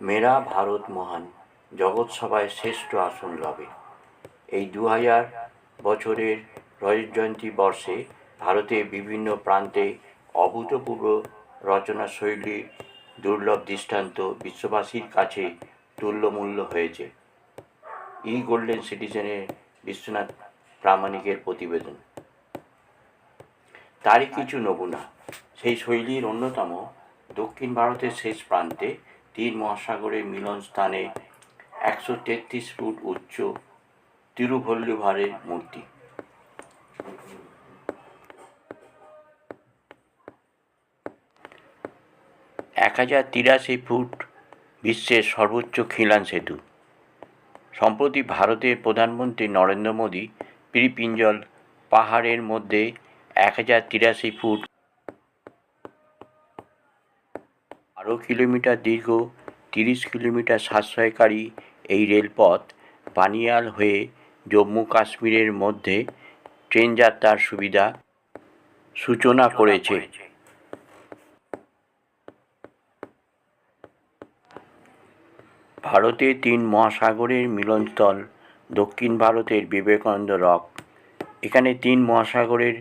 মেরা ভারত মহান, জগৎ সভায় শ্রেষ্ঠ আসন লবে। এই 2000 বছরের রজতজয়ন্তী বর্ষে ভারতের বিভিন্ন প্রান্তে অভূতপূর্ব রচনাশৈলীর দুর্লভ দৃষ্টান্ত বিশ্ববাসীর কাছে তুল্যমূল্য হয়েছে। গোল্ডেন সিটিজেনের বিশ্বনাথ প্রামাণিকের প্রতিবেদন। তারই কিছু নমুনা। সেই শৈলীর অন্যতম দক্ষিণ ভারতের শেষ প্রান্তে 3 মহাসাগরের মিলনস্থানে 133 ফুট উচ্চ তিরুভল্লুভারের মূর্তি। এক 1083 ফুট বিশ্বের সর্বোচ্চ খিলান সেতু। সম্প্রতি ভারতের প্রধানমন্ত্রী নরেন্দ্র মোদী পিরিপিঞ্জল পাহাড়ের মধ্যে 1083 ফুট 12 কিলোমিটার দীর্ঘ 30 কিলোমিটার সাশ্রয়কারী এই রেলপথ বানিয়াল হয়ে জম্মু কাশ্মীরের মধ্যে ট্রেন যাত্রার সুবিধা সূচনা করেছে। ভারতের 3 মহাসাগরের মিলনস্থল দক্ষিণ ভারতের বিবেকানন্দ রক। এখানে 3 মহাসাগরের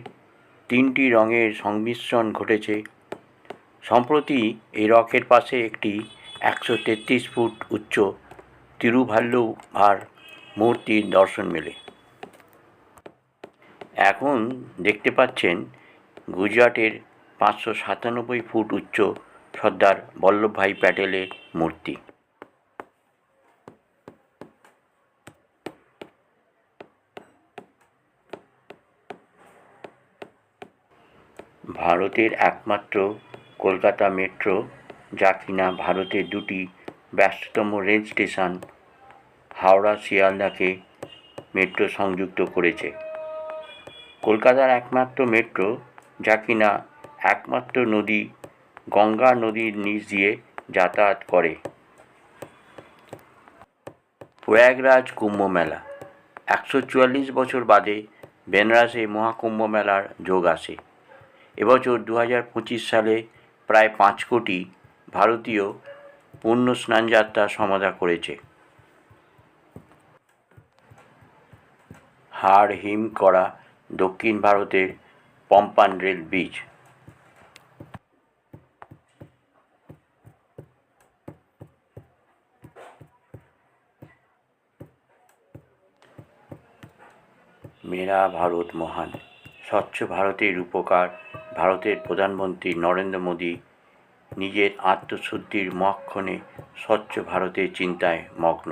3টি রঙের সংমিশ্রণ ঘটেছে। সম্প্রতি এই রকের পাশে একটি 133 ফুট উচ্চ তিরুভাল্লুভার মূর্তির দর্শন মেলে। এখন দেখতে পাচ্ছেন গুজরাটের 597 ফুট উচ্চ সর্দার বল্লভভাই প্যাটেলের মূর্তি। ভারতের একমাত্র কলকাতা মেট্রো, যা কিনা ভারতের 2টি ব্যস্ততম রেল স্টেশন হাওড়া শিয়ালদাকে মেট্রো সংযুক্ত করেছে। কলকাতার একমাত্র মেট্রো, যা কিনা একমাত্র নদী গঙ্গা নদীর নিচ দিয়ে যাতায়াত করে। প্রয়াগরাজ কুম্ভ মেলা। 144 বছর বাদে বেনারসে মহাকুম্ভ মেলার যোগ আসে। এবছর 2025 সালে প্রায় 5 কোটি ভারতীয় পুণ্য স্নানযাত্রা সমাধা করেছে। হাড় হিম করা দক্ষিণ ভারতের পম্পান রেল ব্রিজ। মেরা ভারত মহান, স্বচ্ছ ভারতের রূপকার ভারতের প্রধানমন্ত্রী নরেন্দ্র মোদী নিজের আত্মশুদ্ধির মক্ষণে স্বচ্ছ ভারতের চিন্তায় মগ্ন।